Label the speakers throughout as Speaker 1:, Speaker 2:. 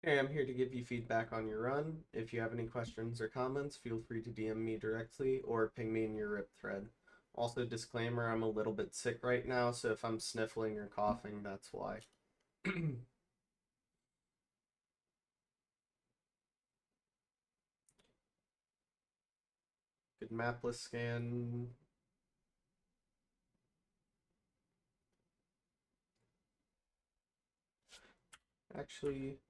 Speaker 1: Hey, I'm here to give you feedback on your run. If you have any questions or comments, feel free to DM me directly or ping me in your RIP thread. Also, disclaimer, I'm a little bit sick right now, so if I'm sniffling or coughing, that's why. Good mapless scan. Actually,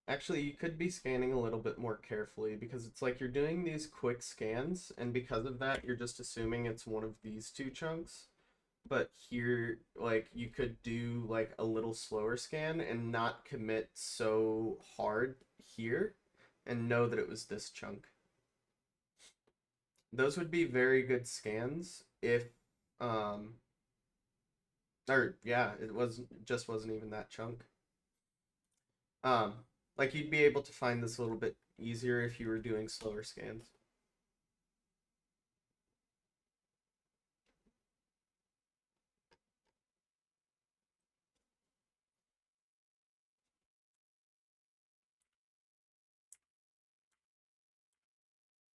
Speaker 1: Actually, you could be scanning a little bit more carefully because it's like you're doing these quick scans, and because of that, you're just assuming it's one of these two chunks. But here, like, you could do like a little slower scan and not commit so hard here and know that it was this chunk. Those would be very good scans if, um, or yeah, it wasn't even that chunk. Um, like you'd be able to find this a little bit easier if you were doing slower scans.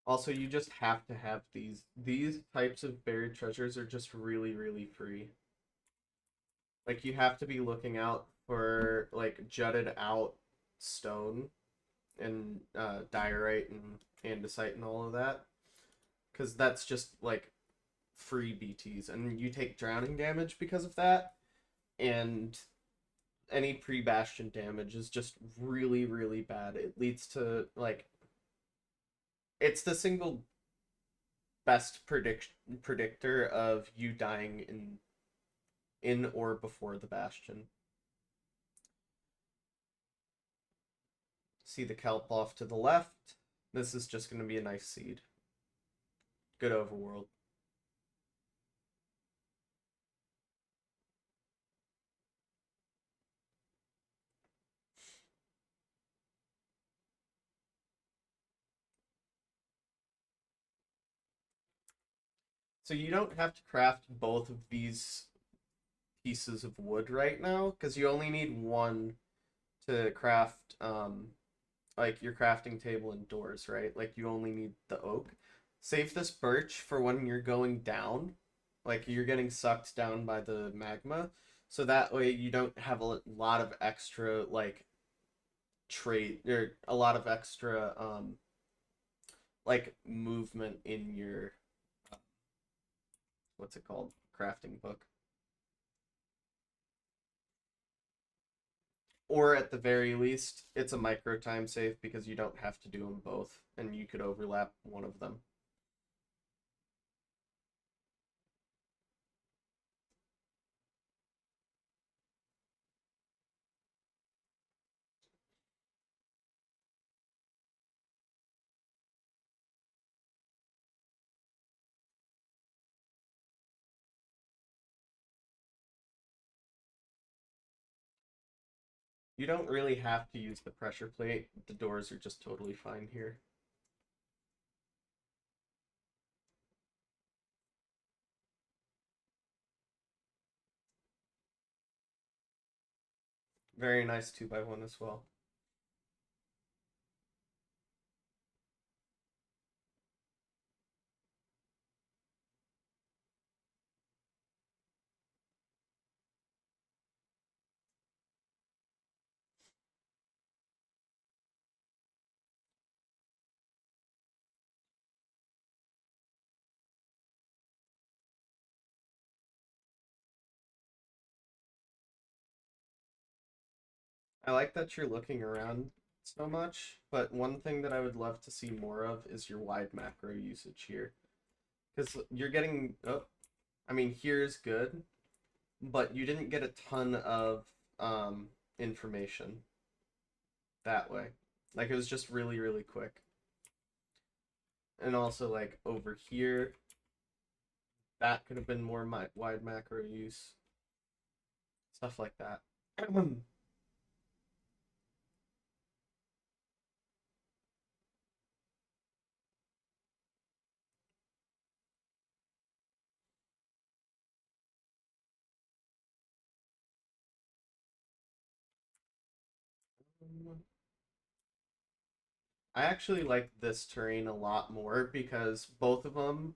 Speaker 1: Also, you just have to have these types of buried treasures are just really, really free. Like you have to be looking out for like jutted out stone and diorite and andesite and all of that, because that's just like free BTs, and you take drowning damage because of that, and any pre-bastion damage is just really, really bad. It leads to like it's the single best predictor of you dying in or before the bastion. See the kelp off to the left. This is just going to be a nice seed. Good overworld. So you don't have to craft both of these pieces of wood right now because you only need one to craft like your crafting table and doors, right? Like you only need the oak. Save this birch for when you're going down, like you're getting sucked down by the magma, so that way you don't have a lot of extra like trait or a lot of extra like movement in your what's it called, crafting book. Or at the very least, it's a micro time save because you don't have to do them both, and you could overlap one of them. You don't really have to use the pressure plate. The doors are just totally fine here. Very nice 2x1 as well. I like that you're looking around so much, but one thing that I would love to see more of is your wide macro usage here. Because you're getting, oh, I mean, here's good, but you didn't get a ton of information that way. Like, it was just really, really quick. And also, like, over here, that could have been more wide macro use. Stuff like that. I actually like this terrain a lot more because both of them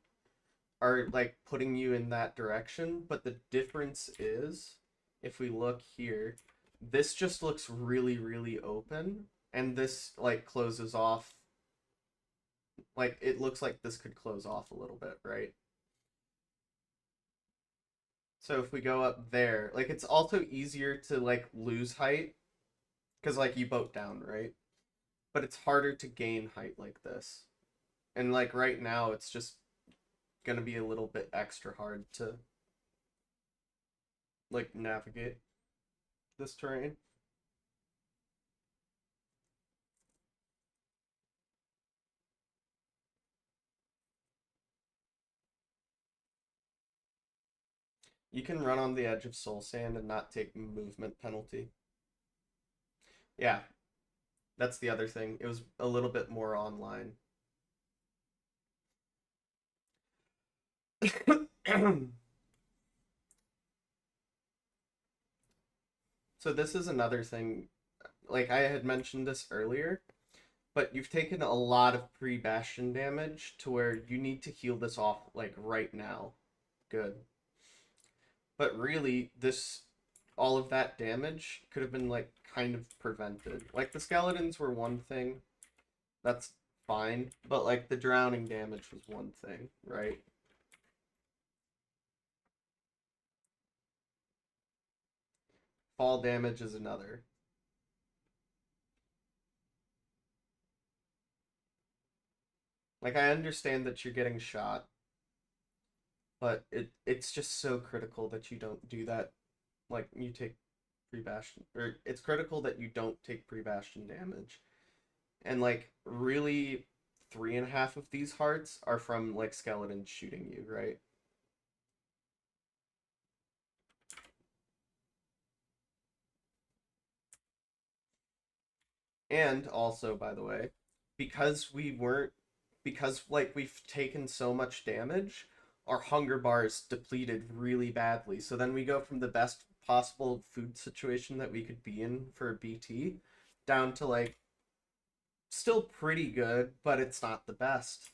Speaker 1: are like putting you in that direction, but the difference is if we look here, this just looks really, really open, and this like closes off. Like it looks like this could close off a little bit, right? So if we go up there, like it's also easier to like lose height because like you boat down, right? But it's harder to gain height like this. And like right now, it's just gonna be a little bit extra hard to like navigate this terrain. You can run on the edge of soul sand and not take movement penalty. Yeah, that's the other thing. It was a little bit more online. So this is another thing. Like I had mentioned this earlier, but you've taken a lot of pre-bastion damage to where you need to heal this off like right now. Good. But really, this all of that damage could have been like kind of prevented. Like the skeletons were one thing, that's fine, but like the drowning damage was one thing, right? Fall damage is another. Like I understand that you're getting shot, but it's just so critical that you don't do that. Like you take pre-bastion, or it's critical that you don't take pre-bastion damage. And like really, three and a half of these hearts are from like skeletons shooting you, right? And also, by the way, because we weren't, because like we've taken so much damage, our hunger bars depleted really badly. So then we go from the best possible food situation that we could be in for BT down to like still pretty good, but it's not the best.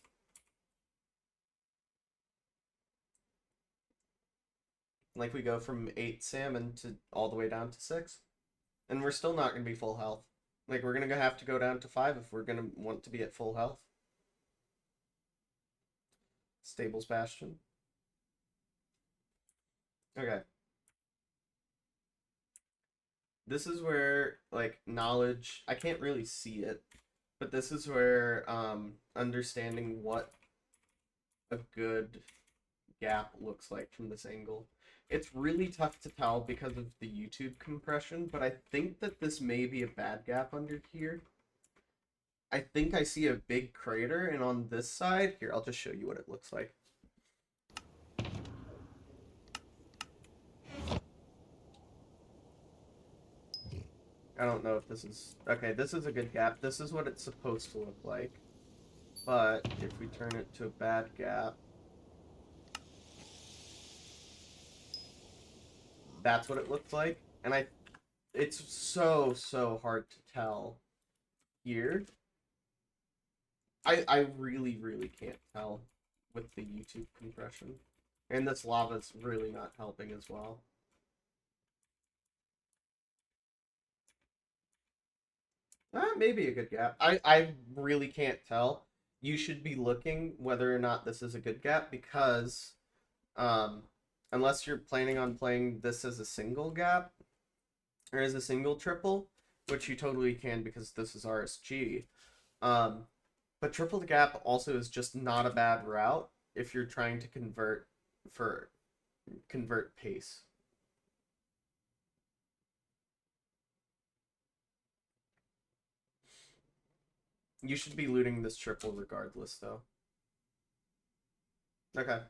Speaker 1: Like we go from 8 salmon to all the way down to 6, and we're still not going to be full health. Like we're going to have to go down to 5 if we're going to want to be at full health. Stables Bastion. Okay. This is where like knowledge, I can't really see it, but this is where understanding what a good gap looks like from this angle. It's really tough to tell because of the YouTube compression, but I think that this may be a bad gap under here. I think I see a big crater, and on this side, here, I'll just show you what it looks like. I don't know if this is... Okay, this is a good gap. This is what it's supposed to look like. But if we turn it to a bad gap, that's what it looks like. And it's so hard to tell here. I really can't tell with the YouTube compression. And this lava's really not helping as well. Maybe a good gap. I really can't tell. You should be looking whether or not this is a good gap because um, unless you're planning on playing this as a single gap or as a single triple, which you totally can because this is RSG. Um, but triple gap also is just not a bad route if you're trying to convert pace. You should be looting this triple regardless, though. Okay.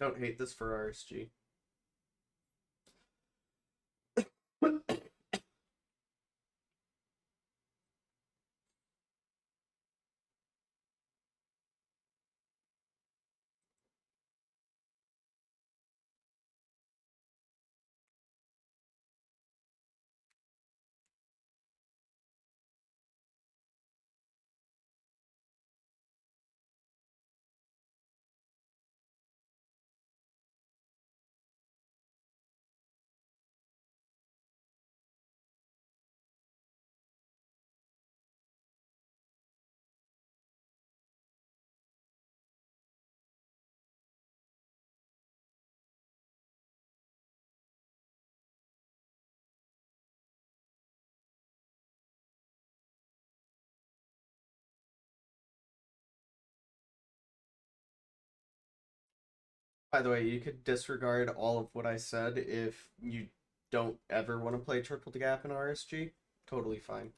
Speaker 1: Don't hate this for RSG. By the way, you could disregard all of what I said if you don't ever want to play Triple Gap in RSG. Totally fine.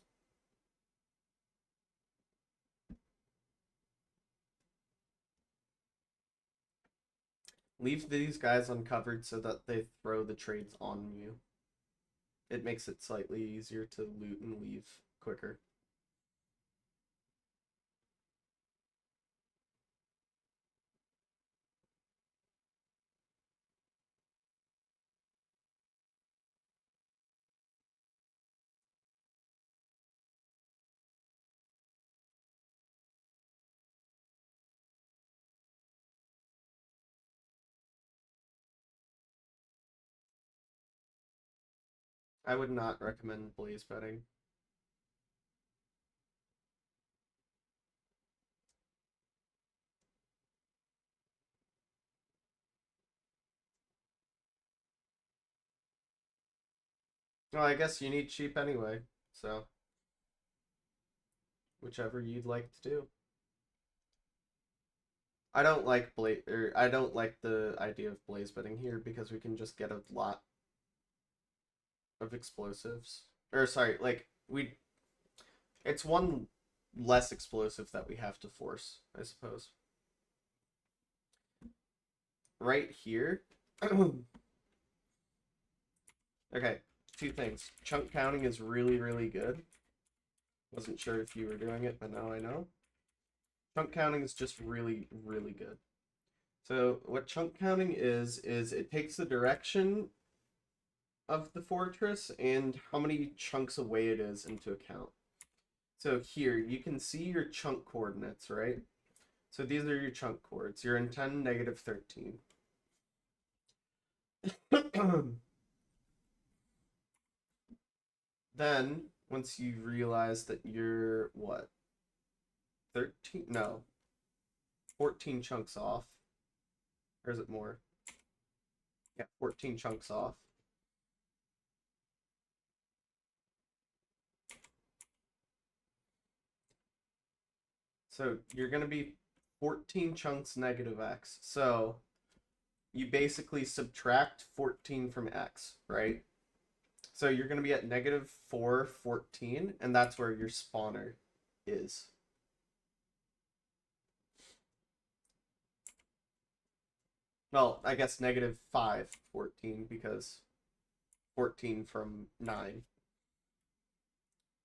Speaker 1: Leave these guys uncovered so that they throw the trades on you. It makes it slightly easier to loot and leave quicker. I would not recommend blaze betting. Well, I guess you need sheep anyway, so whichever you'd like to do. I don't like the idea of blaze betting here because we can just get a lot of explosives. Or sorry, like it's one less explosive that we have to force, I suppose. Right here. Okay, two things. Chunk counting is really, really good. Wasn't sure if you were doing it, but now I know. Chunk counting is just really, really good. So what chunk counting is it takes the direction of the fortress and how many chunks away it is into account. So here, you can see your chunk coordinates, right? So these are your chunk coords. You're in 10, negative 13. Then, once you realize that you're, what, 13? No, 14 chunks off. Or is it more? Yeah, 14 chunks off. So you're going to be 14 chunks negative x. So you basically subtract 14 from x, right? So you're going to be at negative 4, 14, and that's where your spawner is. Well, I guess negative 5, 14, because 14 from 9.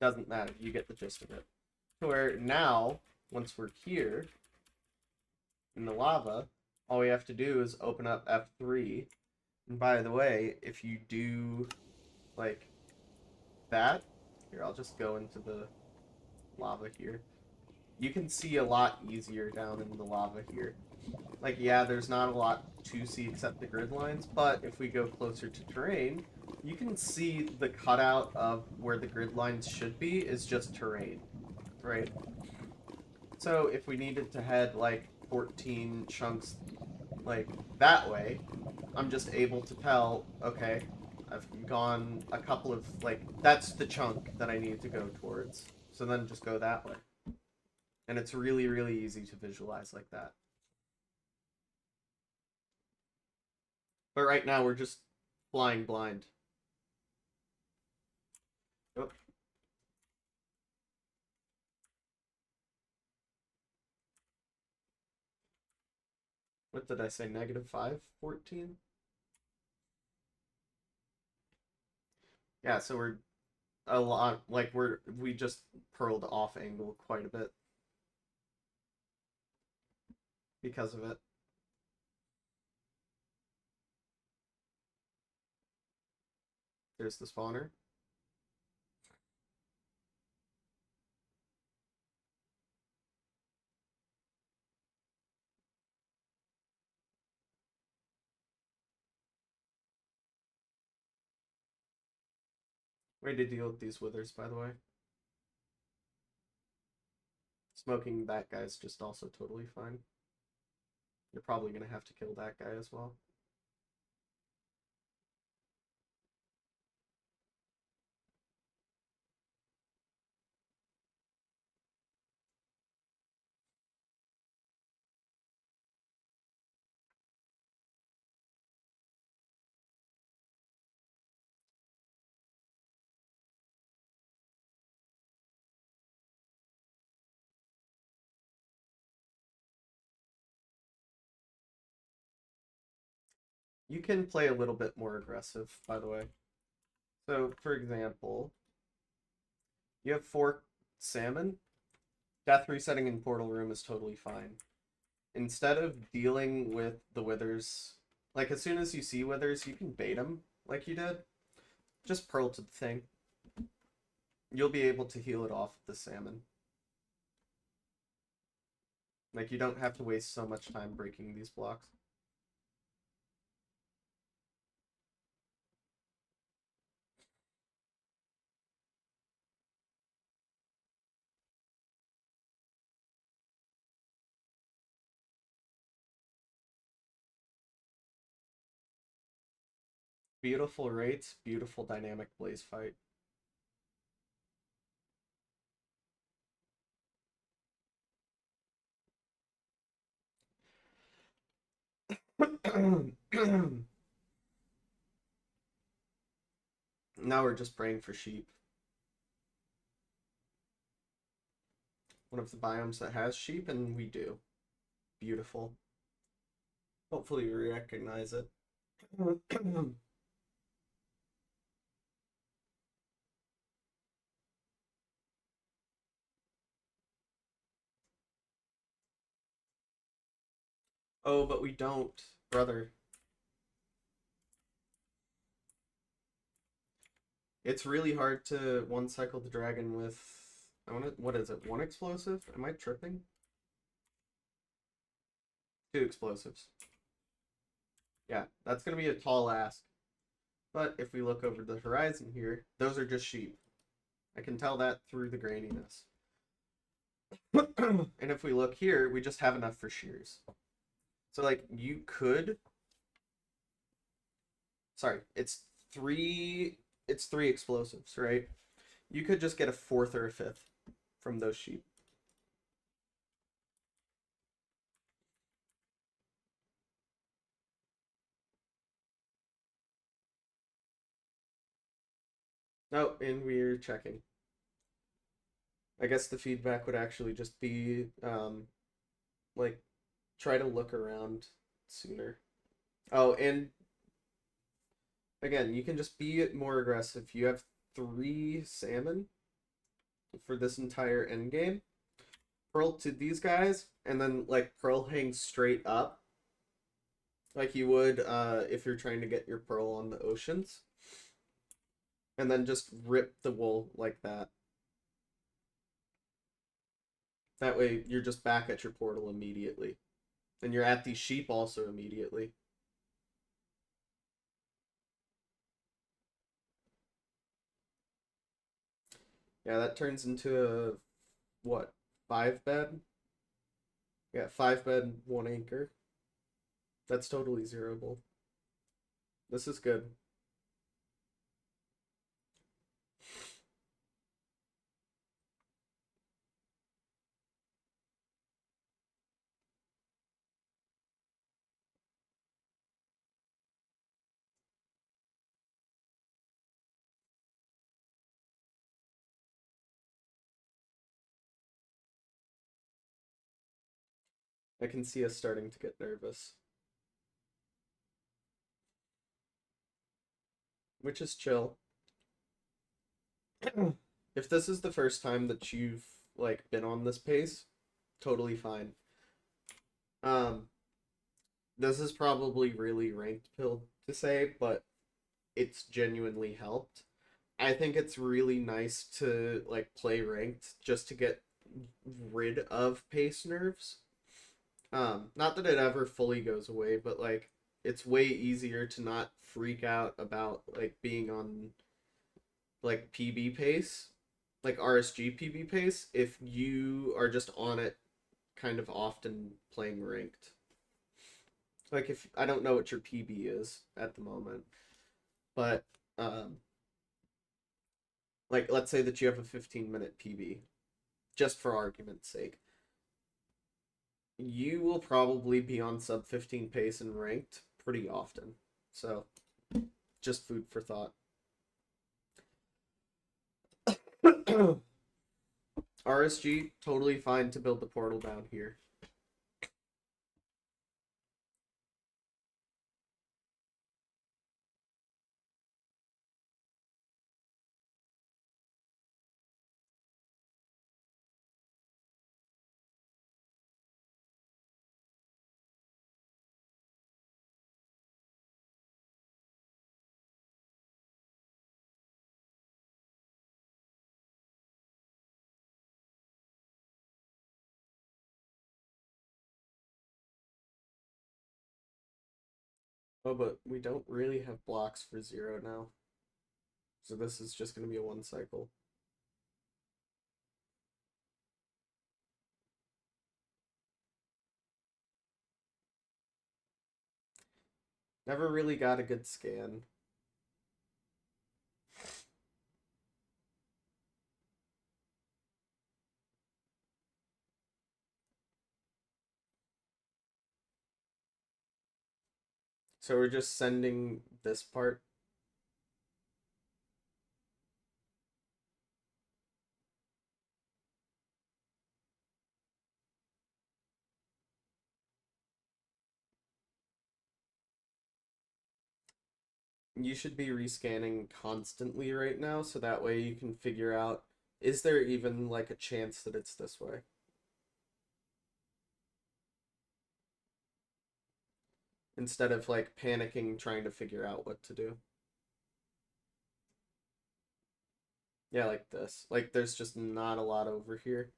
Speaker 1: Doesn't matter. You get the gist of it. Where now, once we're here in the lava, all we have to do is open up F3. And by the way, if you do like that, here, I'll just go into the lava here. You can see a lot easier down in the lava here. Like, yeah, there's not a lot to see except the grid lines, but if we go closer to terrain, you can see the cutout of where the grid lines should be is just terrain, right? So if we needed to head like 14 chunks like that way, I'm just able to tell, okay, I've gone a couple of, like, that's the chunk that I need to go towards. So then just go that way. And it's really, really easy to visualize like that. But right now we're just flying blind. Oh. What did I say? Negative 5, 14? Yeah, so we're a lot, like, we just pearled off angle quite a bit because of it. There's the spawner. Way to deal with these withers, by the way. Smoking that guy's just also totally fine. You're probably going to have to kill that guy as well. You can play a little bit more aggressive, by the way. So, for example, you have 4 salmon. Death resetting in Portal Room is totally fine. Instead of dealing with the withers, like as soon as you see withers, you can bait them like you did. Just pearl to the thing. You'll be able to heal it off with the salmon. Like you don't have to waste so much time breaking these blocks. Beautiful rates, beautiful dynamic blaze fight. Now we're just praying for sheep. One of the biomes that has sheep, and we do. Beautiful. Hopefully we recognize it. Oh, but we don't, brother. It's really hard to one cycle the dragon with. What is it? 1 explosive? Am I tripping? 2 explosives. Yeah, that's gonna be a tall ask. But if we look over the horizon here, those are just sheep. I can tell that through the graininess. And if we look here, we just have enough for shears. So like you could. Sorry, it's 3 explosives, right? You could just get a 4th or a 5th from those sheep. Oh, and we're checking. I guess the feedback would actually just be like try to look around sooner. Oh, and again, you can just be more aggressive. You have 3 salmon for this entire end game. Pearl to these guys, and then like pearl hang straight up, like you would if you're trying to get your pearl on the oceans, and then just rip the wool like that. That way, you're just back at your portal immediately, and you're at these sheep also immediately. Yeah, that turns into a what 5 bed? Yeah, 5 bed, 1 anchor. That's totally zeroable. This is good. I can see us starting to get nervous, which is chill. If this is the first time that you've like been on this pace, totally fine. Um, this is probably really ranked pill to say, but it's genuinely helped. I think it's really nice to like play ranked just to get rid of pace nerves. Not that it ever fully goes away, but like it's way easier to not freak out about like being on like PB pace, like RSG PB pace, if you are just on it kind of often playing ranked. Like if I don't know what your PB is at the moment, but um, like let's say that you have a 15-minute PB, just for argument's sake, you will probably be on sub 15 pace and ranked pretty often. So just food for thought. RSG, totally fine to build the portal down here. Oh, but we don't really have blocks for 0 now. So this is just going to be a 1 cycle. Never really got a good scan. So we're just sending this part. You should be rescanning constantly right now, so that way you can figure out, is there even like a chance that it's this way? Instead of like panicking trying to figure out what to do. Yeah, like this. Like there's just not a lot over here.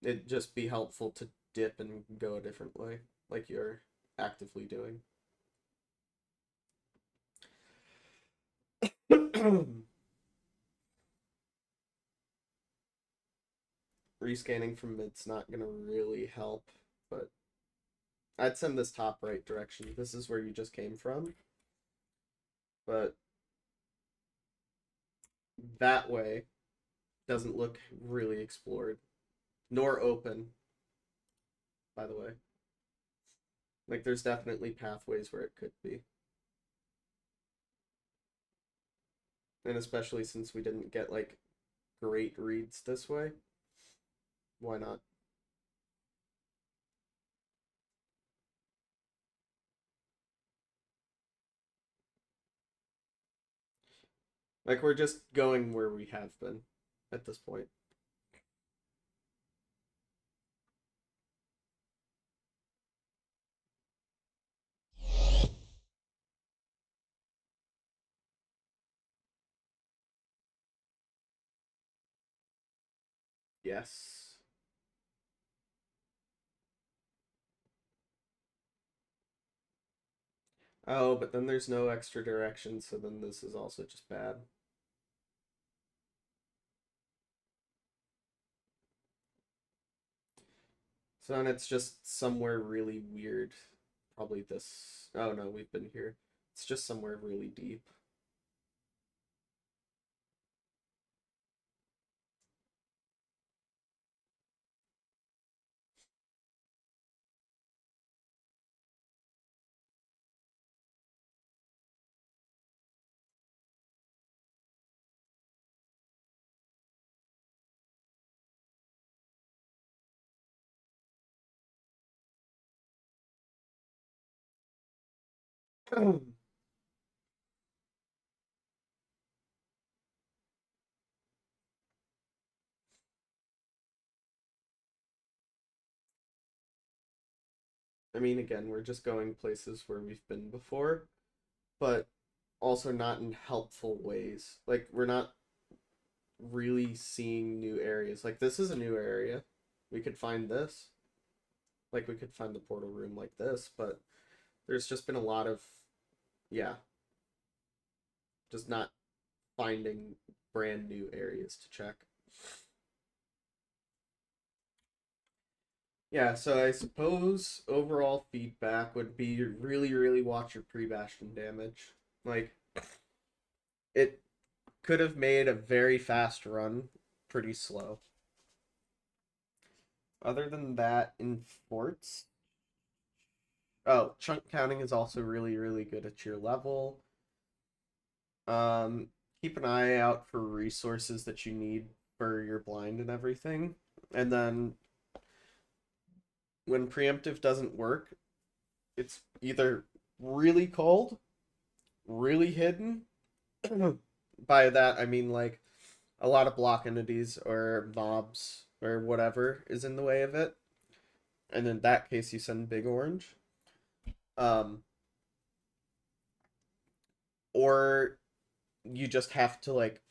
Speaker 1: It'd just be helpful to dip and go a different way, like you're actively doing. Rescanning from mid's not gonna really help, but I'd send this top right direction. This is where you just came from. But that way doesn't look really explored. Nor open, by the way. Like there's definitely pathways where it could be. And especially since we didn't get like great reads this way. Why not? Like we're just going where we have been at this point. Yes. Oh, but then there's no extra direction, so then this is also just bad. So then it's just somewhere really weird. Probably this. Oh no, we've been here. It's just somewhere really deep. I mean, again, we're just going places where we've been before, but also not in helpful ways. Like, we're not really seeing new areas. Like, this is a new area. We could find this. Like, we could find the portal room like this, but there's just been a lot of, yeah, just not finding brand new areas to check. Yeah, so I suppose overall feedback would be really, really watch your pre-bastion damage. Like, it could have made a very fast run pretty slow. Other than that, in forts, oh, chunk counting is also really, really good at your level. Keep an eye out for resources that you need for your blind and everything. And then when preemptive doesn't work, it's either really cold, really hidden. By that, I mean like a lot of block entities or mobs or whatever is in the way of it. And in that case, you send big orange. Um, or you just have to like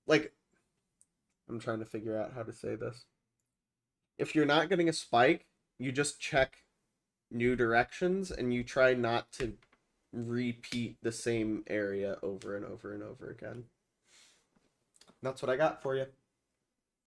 Speaker 1: I'm trying to figure out how to say this. If you're not getting a spike, you just check new directions, and you try not to repeat the same area over and over and over again. That's what I got for you.